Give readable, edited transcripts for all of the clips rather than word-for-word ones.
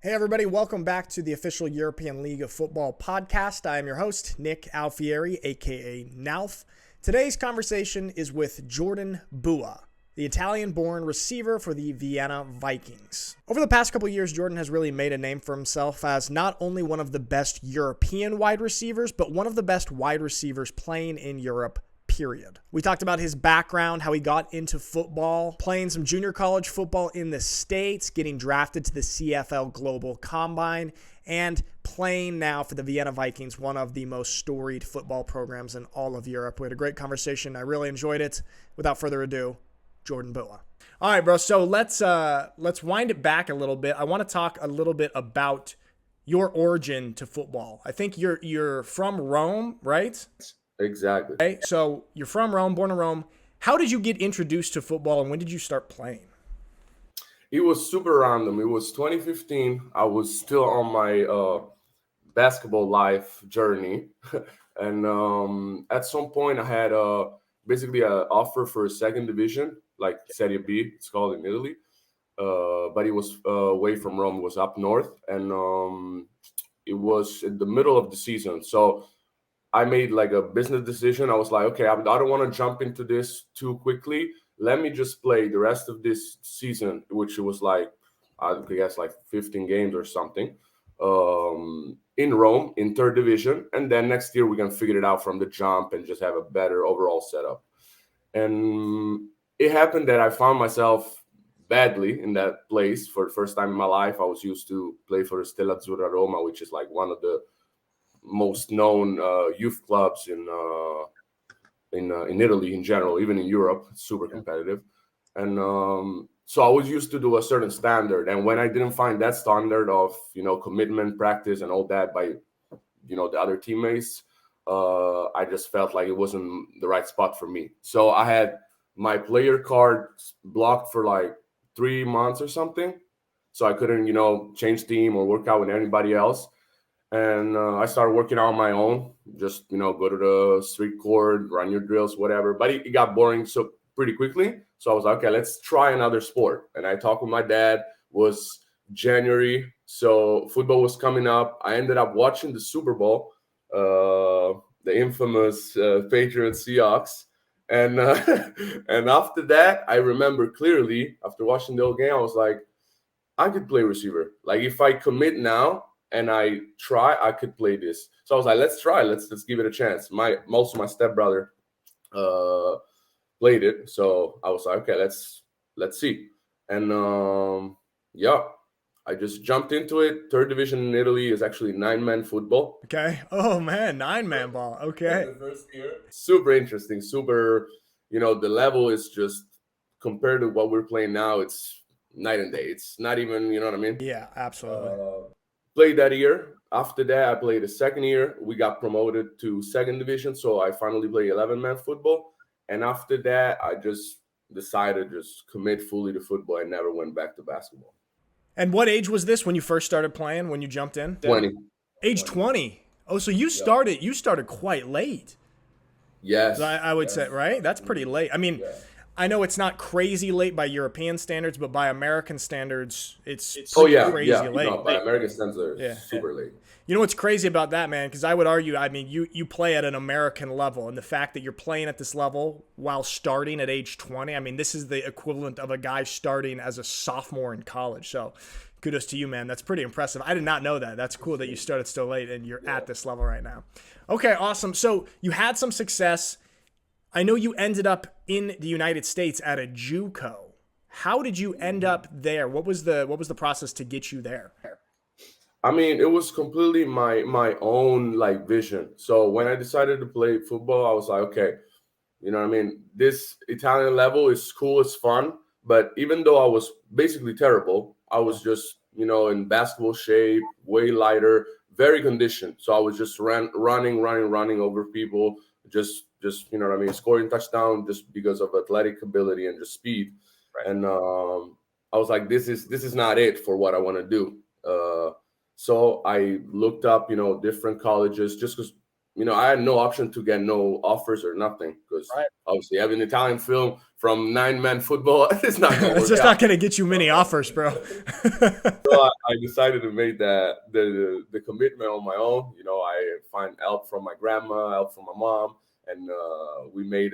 Hey everybody, welcome back to the official European League of Football podcast. I am your host, Nick Alfieri, aka Nalf. Today's conversation is with Jordan Bouah, the Italian-born receiver for the Vienna Vikings. Over the past couple years, Jordan has really made a name for himself as not only one of the best European wide receivers, but one of the best wide receivers playing in Europe, period. We talked about his background, how he got into football, playing some junior college football in the States, getting drafted to the CFL Global Combine, and playing now for the Vienna Vikings, one of the most storied football programs in all of Europe. We had a great conversation. I really enjoyed it. Without further ado, Jordan Bouah. All right, bro. So let's wind it back a little bit. I want to talk a little bit about your origin to football. I think you're from Rome, right? Exactly. Okay, so you're from Rome, born in Rome. How did you get introduced to football, and when did you start playing? It was super random. It was 2015. I was still on my basketball life journey. And at some point, I had basically an offer for a second division, like Serie B, it's called in Italy. But it was away from Rome. It was up north. And it was in the middle of the season. So I made like a business decision. I was like, okay, I don't want to jump into this too quickly. Let me just play the rest of this season, which was like, I guess like 15 games or something, in Rome in third division. And then next year we can figure it out from the jump and just have a better overall setup. And it happened that I found myself badly in that place for the first time in my life. I was used to play for Stella Azzurra Roma, which is like one of the most known youth clubs in Italy in general, even in Europe. It's super competitive, and so I was used to do a certain standard. And when I didn't find that standard of commitment, practice, and all that by the other teammates, I just felt like it wasn't the right spot for me. So I had my player card blocked for like 3 months or something, so I couldn't change team or work out with anybody else. And I started working out on my own, just go to the street court, run your drills, whatever. But it got boring so pretty quickly. So I was like, okay, let's try another sport. And I talked with my dad. Was January, so football was coming up. I ended up watching the Super Bowl, the infamous Patriots Seahawks. And and after that, I remember clearly after watching the whole game, I was like, I could play receiver. Like if I commit now and I try, I could play this. So I was like, let's try. Let's give it a chance. My stepbrother played it, so I was like, okay, let's see. And yeah, I just jumped into it. Third division in Italy is actually 9-man football. Okay. Oh man, 9-man ball. Okay. The first year. Super interesting. Super. The level is just compared to what we're playing now. It's night and day. It's not even. You know what I mean? Yeah, absolutely. Played that year. After that, I played the second year. We got promoted to second division, so I finally played 11-man football. And after that, I just decided just commit fully to football and never went back to basketball. And what age was this when you first started playing? When you jumped in? 20. Age 20. Oh, so you Yep. started quite late. Yes. I would say, right? That's pretty late. I mean, Yeah. I know it's not crazy late by European standards, but by American standards, it's Oh pretty yeah, crazy yeah. late. By American standards, Yeah. super late. You know what's crazy about that, man? Because I would argue, I mean, you play at an American level, and the fact that you're playing at this level while starting at age 20, I mean, this is the equivalent of a guy starting as a sophomore in college. So kudos to you, man. That's pretty impressive. I did not know that. That's cool that you started so late and you're at this level right now. Okay, awesome. So you had some success. I know you ended up in the United States at a JUCO. How did you end up there? What was the process to get you there? I mean, it was completely my own like vision. So when I decided to play football, I was like, okay, you know what I mean? This Italian level is cool, it's fun. But even though I was basically terrible, I was just, in basketball shape, way lighter, very conditioned. So I was just running over people, just you know what I mean, scoring touchdown just because of athletic ability and just speed. Right. And I was like, this is not it for what I want to do. So I looked up, different colleges just because I had no option to get no offers or nothing because Right. obviously having Italian film from 9-man football, it's not going to work It's just out. not going to get you many offers, bro. So I decided to make the commitment on my own. I find help from my grandma, help from my mom, and we made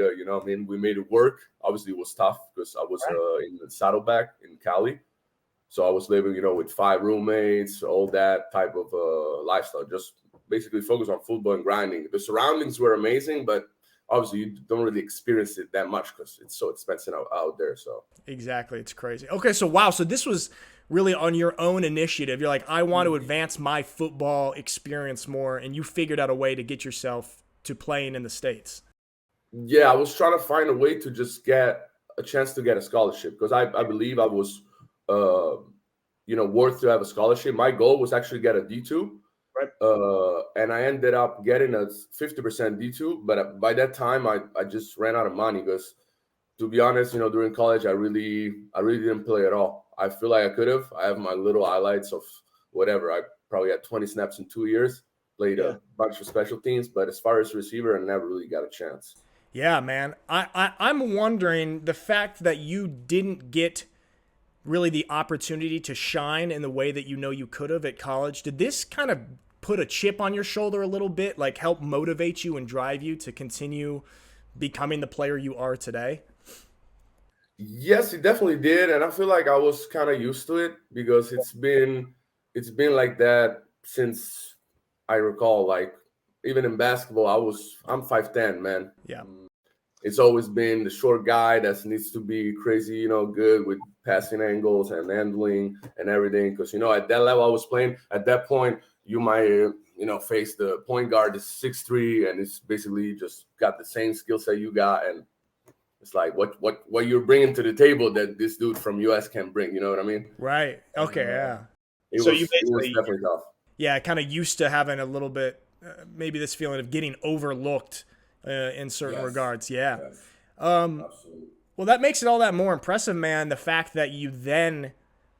we made it work. Obviously, it was tough because I was in the Saddleback in Cali, so I was living, with 5 roommates, all that type of lifestyle. Just basically focus on football and grinding. The surroundings were amazing, but obviously you don't really experience it that much because it's so expensive out there. So Exactly. It's crazy. Okay, so wow. So this was really on your own initiative. You're like, I want to advance my football experience more, and you figured out a way to get yourself to playing in the States. yeah, I was trying to find a way to just get a chance to get a scholarship because I believe I was, worth to have a scholarship. My goal was actually get a D2. Right. And I ended up getting a 50% D2, but by that time I just ran out of money because, to be honest, during college I really didn't play at all. I feel like I could have. I have my little highlights of whatever. I probably had 20 snaps in 2 years, played a bunch of special teams, but as far as receiver, I never really got a chance. Yeah, man. I'm wondering the fact that you didn't get really the opportunity to shine in the way that you could have at college. Did this kind of put a chip on your shoulder a little bit, like help motivate you and drive you to continue becoming the player you are today? Yes, it definitely did, and I feel like I was kind of used to it because it's been like that since I recall. Like even in basketball, I'm 5'10", man. Yeah. It's always been the short guy that needs to be crazy, good with passing angles and handling and everything. Because at that level I was playing, at that point you might face the point guard is 6'3", and it's basically just got the same skill set you got, and it's like what you're bringing to the table that this dude from US can bring. You know what I mean? Right. Okay. Yeah. It was definitely tough. Yeah, kind of used to having a little bit, maybe this feeling of getting overlooked in certain regards. Yeah. Yes. Um, Absolutely. well, that makes it all that more impressive, man. The fact that you then,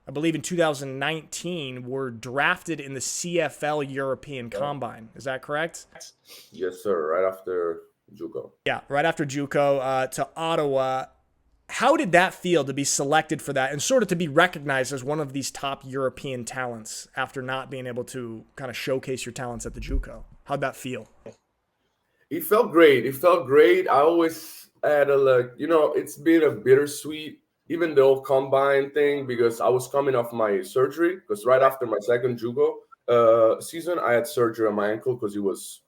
I believe in 2019, were drafted in the CFL European Combine. Is that correct? Yes, sir. Right after JUCO. Yeah, right after JUCO to Ottawa. How did that feel to be selected for that and sort of to be recognized as one of these top European talents after not being able to kind of showcase your talents at the JUCO? How'd that feel? It felt great. I always had it's been a bittersweet, even the old combine thing, because I was coming off my surgery. Because right after my second JUCO season, I had surgery on my ankle because it was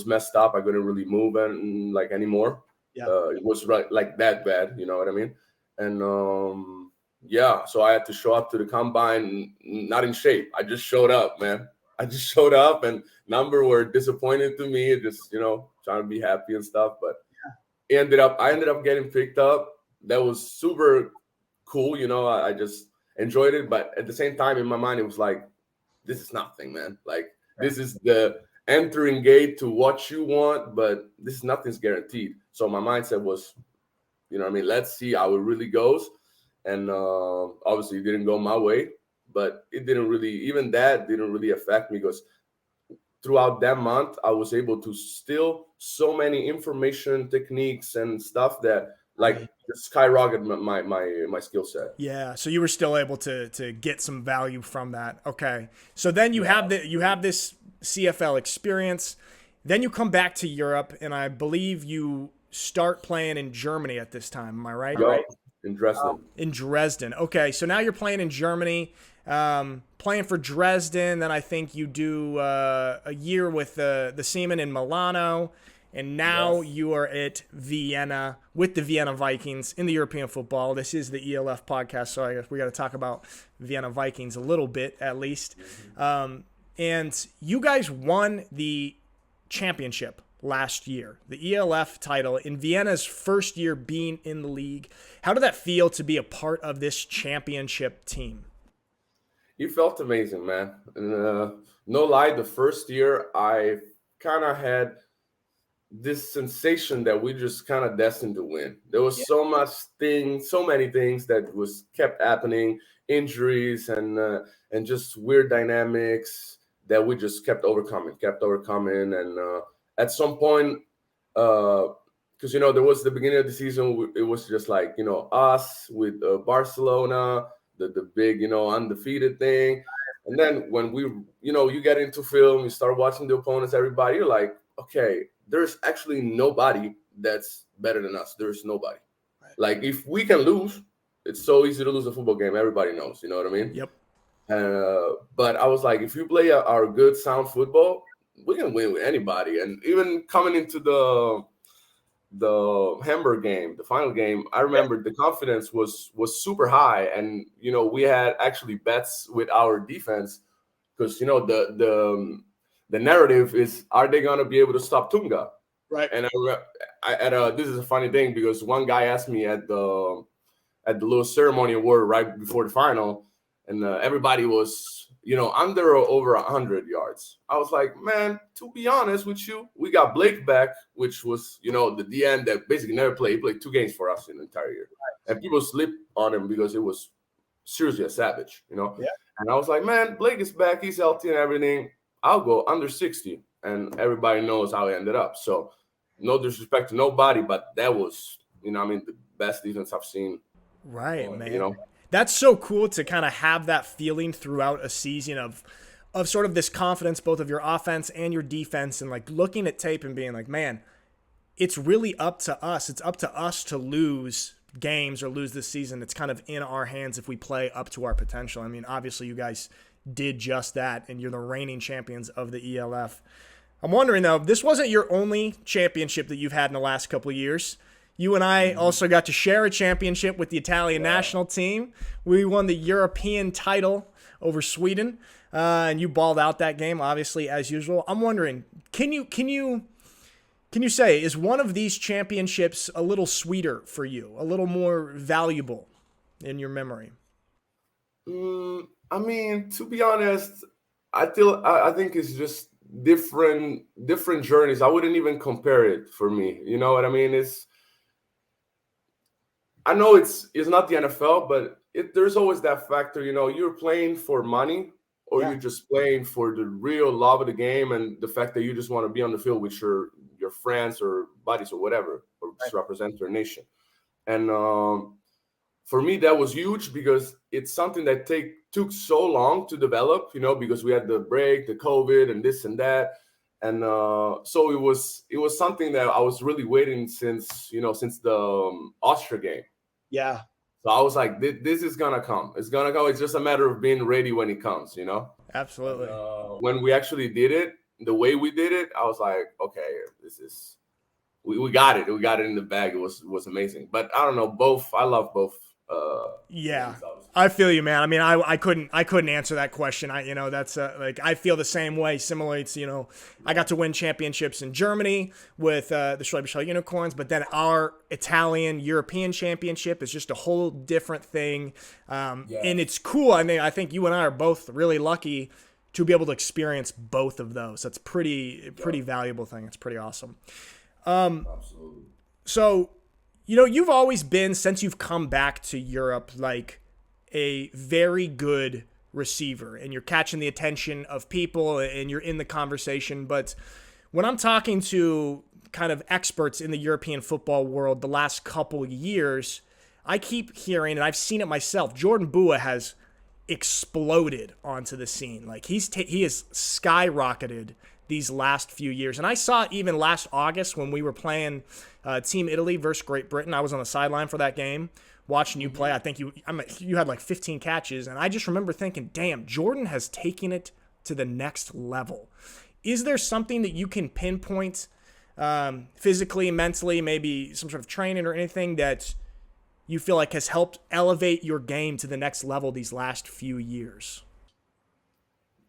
messed up. I couldn't really move and anymore. Yeah. It was like that bad. You know what I mean? And so I had to show up to the combine not in shape. I just showed up, man. I just showed up, and number were disappointed to me. Just trying to be happy and stuff, but I ended up getting picked up. That was super cool. I just enjoyed it, but at the same time, in my mind, it was like, this is nothing, man. Like this is the entering gate to what you want, but nothing's guaranteed. So my mindset was, let's see how it really goes. And obviously it didn't go my way, but it didn't really affect me because throughout that month, I was able to still so many information techniques and stuff that skyrocketed my skill set. Yeah, so you were still able to get some value from that. Okay. So then you have this CFL experience. Then you come back to Europe, and I believe you start playing in Germany at this time. Am I right? Right. In Dresden. In Dresden. Okay, so now you're playing in Germany, playing for Dresden. Then I think you do a year with the Seamen in Milano. And now you are at Vienna with the Vienna Vikings in the European football. This is the ELF podcast, so I guess we got to talk about Vienna Vikings a little bit at least. And you guys won the championship last year, the ELF title in Vienna's first year being in the league. How did that feel to be a part of this championship team? It felt amazing, man. And, no lie, the first year I kind of had this sensation that we just kind of destined to win. There was so many things that was kept happening, injuries and just weird dynamics that we just kept overcoming. And at some point, kind because there was the beginning of the season. It was just like us with Barcelona, the big undefeated thing, and then when we you get into film, you start watching the opponents, everybody, you're like, okay, there's actually nobody that's better than us. There's nobody. Right. Like if we can lose, it's so easy to lose a football game. Everybody knows, you know what I mean? Yep. But I was like, if you play our good sound football, we can win with anybody. And even coming into the Hamburg game, the final game, I remember the confidence was super high, and we had actually bets with our defense because the narrative is, are they gonna be able to stop Tunga? Right. And this is a funny thing because one guy asked me at the little ceremony award right before the final, and everybody was under or over 100 yards. I was like, man, to be honest with you, we got Blake back, which was the DN that basically never played. He played 2 games for us in the entire year, and people slipped on him because it was seriously a savage, Yeah. And I was like, man, Blake is back, he's healthy and everything. I'll go under 60, and everybody knows how it ended up. So no disrespect to nobody, but that was the best defense I've seen. Right, man. That's so cool to kind of have that feeling throughout a season of sort of this confidence, both of your offense and your defense, and like looking at tape and being like, man, it's really up to us. It's up to us to lose games or lose this season. It's kind of in our hands if we play up to our potential. I mean, obviously you guys did just that, and you're the reigning champions of the ELF. I'm wondering though, this wasn't your only championship that you've had in the last couple of years. You and I also got to share a championship with the Italian national team. We won the European title over Sweden, and you balled out that game, obviously, as usual. I'm wondering, can you say, is one of these championships a little sweeter for you, a little more valuable in your memory? I mean, to be honest, I think it's just different journeys. I wouldn't even compare it for me. You know what I mean? I know it's not the NFL, but there's always that factor. You're playing for money, or you're just playing for the real love of the game and the fact that you just want to be on the field with your friends or buddies or whatever, or just represent your nation. And for me, that was huge because it's something that took so long to develop. Because we had the break, the COVID, and this and that. And so it was something that I was really waiting since the Austria game. Yeah. So I was like, this is going to come. It's going to go. It's just a matter of being ready when it comes, Absolutely. When we actually did it, the way we did it, I was like, okay, we got it. We got it in the bag. It was amazing. But I don't know, I love both. Yeah, I feel you, man. I mean, I couldn't answer that question. That's I feel the same way. Similarly, it's, I got to win championships in Germany with the Schwäbisch Unicorns, but then our Italian European championship is just a whole different thing. And it's cool. I mean, I think you and I are both really lucky to be able to experience both of those. That's pretty valuable thing. It's pretty awesome. Absolutely. So, you've always been, since you've come back to Europe, like a very good receiver, and you're catching the attention of people and you're in the conversation. But when I'm talking to kind of experts in the European football world the last couple years, I keep hearing, and I've seen it myself, Jordan Bouah has exploded onto the scene. Like he has skyrocketed these last few years. And I saw it even last August when we were playing Team Italy versus Great Britain. I was on the sideline for that game watching you play. I think you had like 15 catches. And I just remember thinking, damn, Jordan has taken it to the next level. Is there something that you can pinpoint physically, mentally, maybe some sort of training or anything that you feel like has helped elevate your game to the next level these last few years?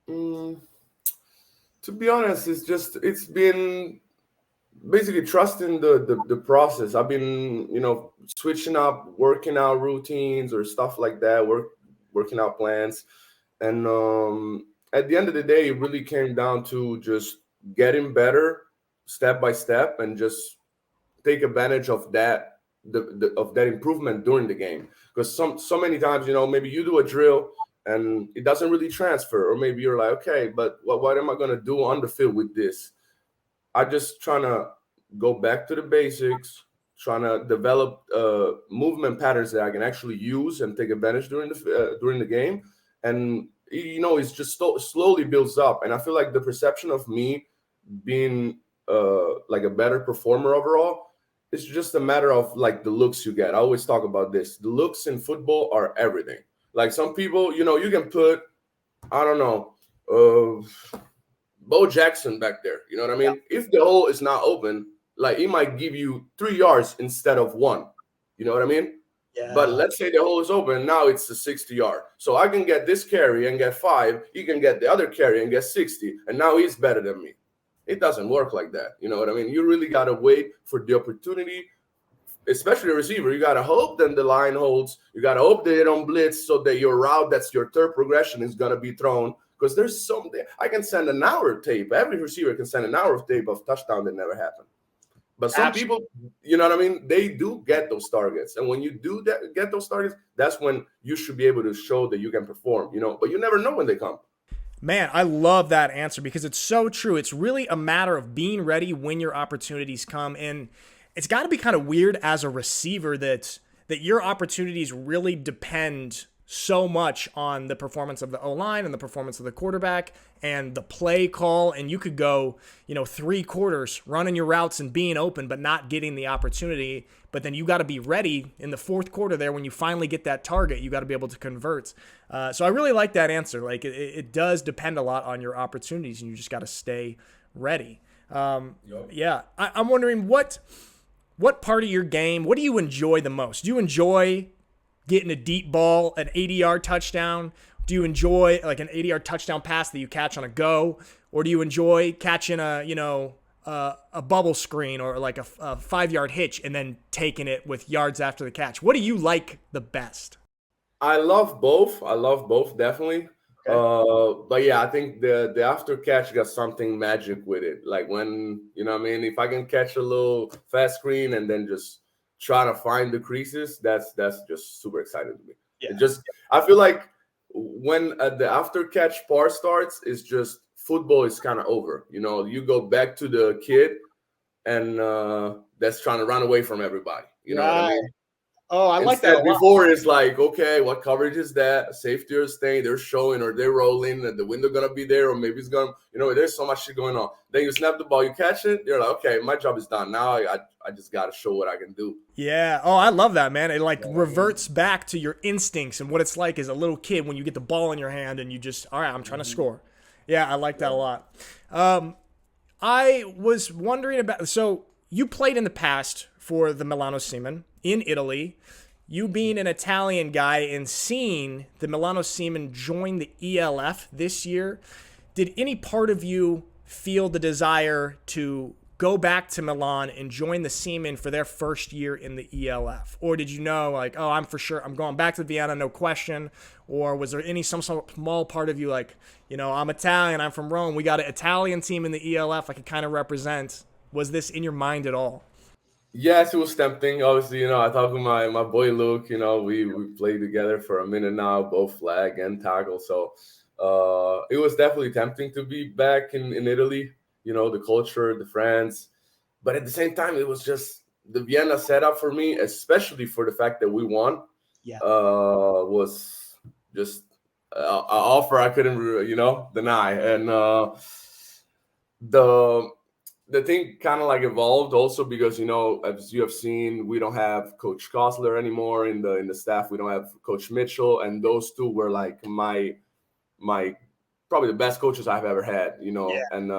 To be honest, it's been basically trusting the process. I've been, switching up, working out routines or stuff like that, working out plans. And at the end of the day, it really came down to just getting better step by step and just take advantage of that, of that improvement during the game. Because so many times, maybe you do a drill and it doesn't really transfer, or maybe you're like, okay, but what am I going to do on the field with this? I'm just trying to go back to the basics, trying to develop movement patterns that I can actually use and take advantage during the game. And it's just slowly builds up. And I feel like the perception of me being like a better performer overall, it's just a matter of like the looks you get. I always talk about this. The looks in football are everything. Like some people, you can put, I don't know, Bo Jackson back there. You know what I mean? Yeah. If the hole is not open, like it might give you 3 yards instead of 1. You know what I mean? Yeah. But let's say the hole is open. Now it's a 60-yard. So I can get this carry and get 5. He can get the other carry and get 60. And now he's better than me. It doesn't work like that. You know what I mean? You really got to wait for the opportunity, especially a receiver. You got to hope that the line holds. You got to hope they don't blitz so that your route, that's your third progression, is going to be thrown. Because there's something, I can send an hour of tape. Every receiver can send an hour of tape of touchdown that never happened. But some people, you know what I mean? They do get those targets. And when you do get those targets, that's when you should be able to show that you can perform, but you never know when they come. Man, I love that answer because it's so true. It's really a matter of being ready when your opportunities come. And it's got to be kind of weird as a receiver that your opportunities really depend so much on the performance of the O-line and the performance of the quarterback and the play call. And you could go, 3 quarters running your routes and being open, but not getting the opportunity. But then you got to be ready in the 4th quarter there when you finally get that target. You got to be able to convert. So I really like that answer. Like it does depend a lot on your opportunities, and you just got to stay ready. Yeah, I'm wondering what part of your game, what do you enjoy the most? Do you enjoy getting a deep ball, an 80-yard touchdown? Do you enjoy like an 80-yard touchdown pass that you catch on a go? Or do you enjoy catching a bubble screen or like a 5-yard hitch and then taking it with yards after the catch? What do you like the best? I love both. Definitely. Okay. But yeah, I think the after catch got something magic with it. Like when, if I can catch a little fast screen and then just try to find the creases, that's just super exciting to me. Yeah. I feel like when the after catch part starts, it's just football is kind of over. You go back to the kid and that's trying to run away from everybody. You know what I mean? Oh, I like that. Before it's like, okay, what coverage is that? Safety or staying, they're showing or they're rolling, and the window gonna be there, or maybe it's gonna, there's so much shit going on. Then you snap the ball, you catch it, you're like, okay, my job is done. Now I just gotta show what I can do. Yeah. Oh, I love that, man. It reverts back to your instincts and what it's like as a little kid when you get the ball in your hand and you just, all right, I'm trying to score. Yeah, I like that a lot. I was wondering about, so you played in the past for the Milano Seamen in Italy. You being an Italian guy and seeing the Milano Seamen join the ELF this year, did any part of you feel the desire to go back to Milan and join the Seamen for their first year in the ELF? Or did you know, like, oh, I'm going back to Vienna, no question? Or was there some small part of you like, I'm Italian, I'm from Rome, we got an Italian team in the ELF I could kind of represent? Was this in your mind at all? Yes, it was tempting. Obviously, I talked with my boy Luke. We played together for a minute now, both flag and tackle. So it was definitely tempting to be back in Italy. The culture, the friends. But at the same time, it was just the Vienna setup for me, especially for the fact that we won. Yeah. Was just an offer I couldn't, deny. And the thing kind of like evolved also because, as you have seen, we don't have Coach Kosler anymore in the staff. We don't have Coach Mitchell. And those two were like my probably the best coaches I've ever had, Yeah. And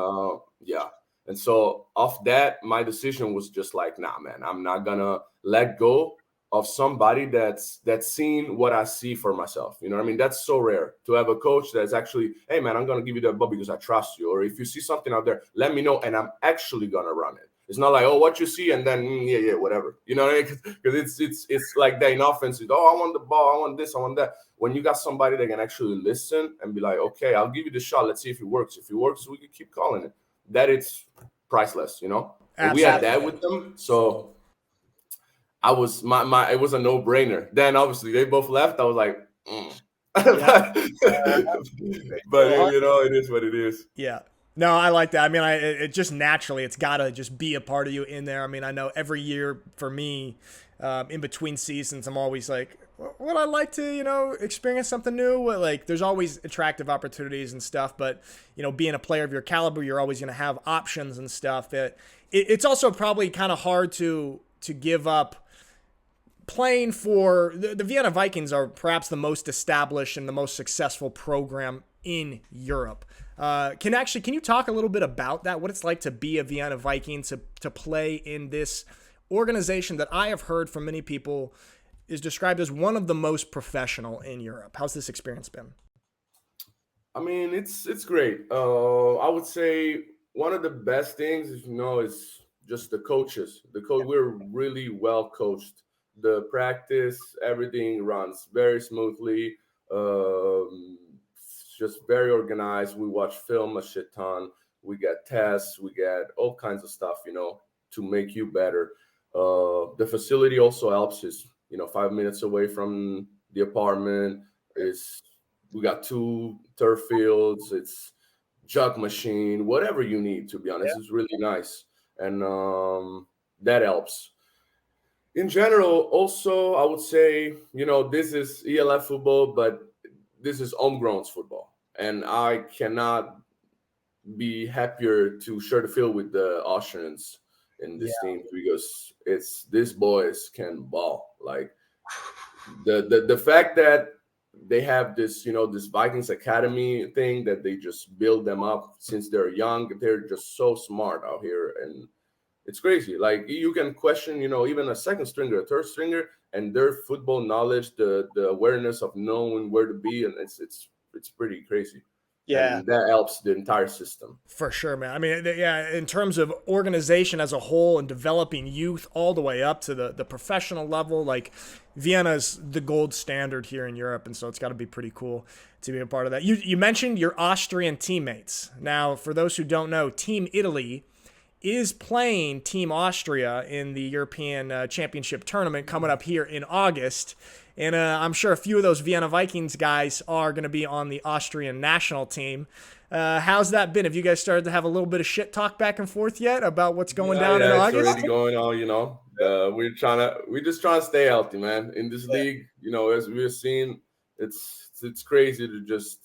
yeah. And so off that, my decision was just like, nah, man, I'm not going to let go of somebody that's seen what I see for myself. You know what I mean? That's so rare to have a coach that's actually, hey, man, I'm going to give you that ball because I trust you. Or if you see something out there, let me know, and I'm actually going to run it. It's not like, oh, what you see, and then, yeah, whatever. You know what I mean? Because it's like that in offense. I want the ball, I want this, I want that. When you got somebody that can actually listen and be like, okay, I'll give you the shot. Let's see if it works. If it works, we can keep calling it. That it's priceless, And we had that with them. So I was it was a no-brainer. Then obviously they both left. I was like, but it is what it is. Yeah. No, I like that. I mean, it just naturally, it's got to just be a part of you in there. I mean, I know every year for me, in between seasons, I'm always like, would I like to, experience something new? Like, there's always attractive opportunities and stuff, but, being a player of your caliber, you're always going to have options and stuff. It's also probably kind of hard to give up playing for the Vienna Vikings are perhaps the most established and the most successful program in Europe. Can you talk a little bit about that? What it's like to be a Vienna Viking, to play in this organization that I have heard from many people is described as one of the most professional in Europe. How's this experience been? I mean, it's great. I would say one of the best things is just the coaches. We're really well coached. The practice, everything runs very smoothly. It's just very organized. We watch film a shit ton. We get tests. We get all kinds of stuff, to make you better. The facility also helps. Is 5 minutes away from the apartment. Is We got 2 turf fields. It's jug machine, whatever you need. To be honest, it's really nice, and that helps. In general, also, I would say, this is ELF football, but this is homegrown football. And I cannot be happier to share the field with the Austrians in this team, because these boys can ball. Like the fact that they have this, this Vikings Academy thing, that they just build them up since they're young. They're just so smart out here, and it's crazy. Like, you can question, even a second stringer, a third stringer, and their football knowledge, the awareness of knowing where to be, and it's pretty crazy. Yeah. And that helps the entire system. For sure, man. I mean, yeah, in terms of organization as a whole and developing youth all the way up to the professional level, like, Vienna's the gold standard here in Europe, and so it's got to be pretty cool to be a part of that. You mentioned your Austrian teammates. Now, for those who don't know, Team Italy is playing Team Austria in the European Championship tournament coming up here in August. And I'm sure a few of those Vienna Vikings guys are going to be on the Austrian national team. How's that been? Have you guys started to have a little bit of shit talk back and forth yet about what's going down in August? It's already going on, we're just trying to stay healthy, man. In this league, as we're seeing, it's crazy to just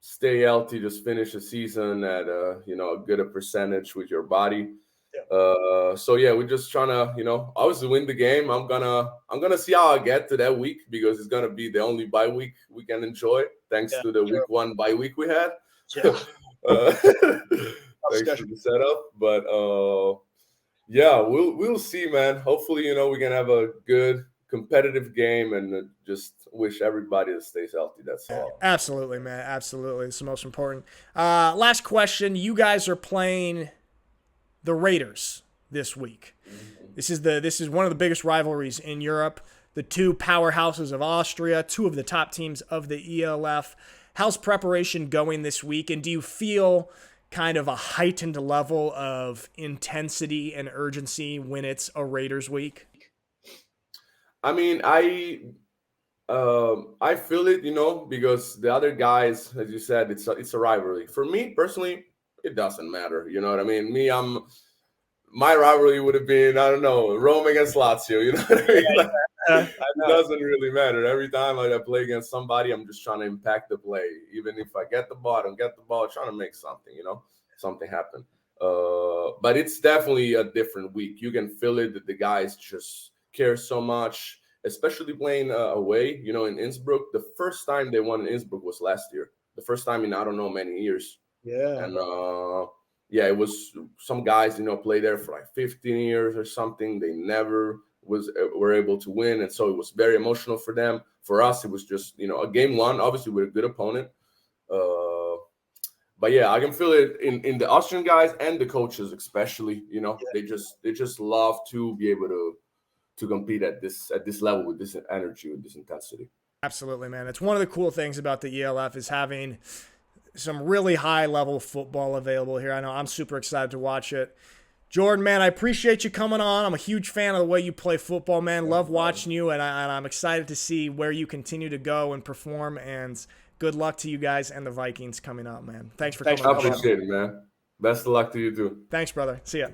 stay healthy, just finish a season at a good a percentage with your body. We're just trying to obviously win the game. I'm gonna see how I get to that week, because it's gonna be the only bye week we can enjoy, thanks to the week 1 bye week we had. Thanks to the setup. But we'll see, man. Hopefully, we can have a good competitive game, and just wish everybody that stays healthy. That's all. Absolutely, man. Absolutely. It's the most important. Last question. You guys are playing the Raiders this week. This is one of the biggest rivalries in Europe. The 2 powerhouses of Austria, 2 of the top teams of the ELF. How's preparation going this week? And do you feel kind of a heightened level of intensity and urgency when it's a Raiders week? I mean, I feel it, because the other guys, as you said, it's a rivalry. For me personally, it doesn't matter. You know what I mean? My rivalry would have been, I don't know, Rome against Lazio. You know what I mean? It doesn't really matter. Every time I play against somebody, I'm just trying to impact the play. Even if I get the ball, I don't get the ball, trying to make something, something happen. But it's definitely a different week. You can feel it that the guys just care so much, especially playing away, in Innsbruck. The first time they won in Innsbruck was last year. The first time in I don't know many years. Yeah. And it was some guys, play there for like 15 years or something. They never were able to win, and so it was very emotional for them. For us, it was just a game 1, obviously with a good opponent. But yeah, I can feel it in the Austrian guys and the coaches, especially. They just love to be able to compete at this level with this energy, with this intensity. Absolutely, man. It's one of the cool things about the ELF is having some really high level football available here. I know I'm super excited to watch it. Jordan, man, I appreciate you coming on. I'm a huge fan of the way you play football, man. Love watching you, and I'm excited to see where you continue to go and perform. And good luck to you guys and the Vikings coming up, man. Thanks for I coming on. appreciate it, man. Best of luck to you too. Thanks, brother. See ya.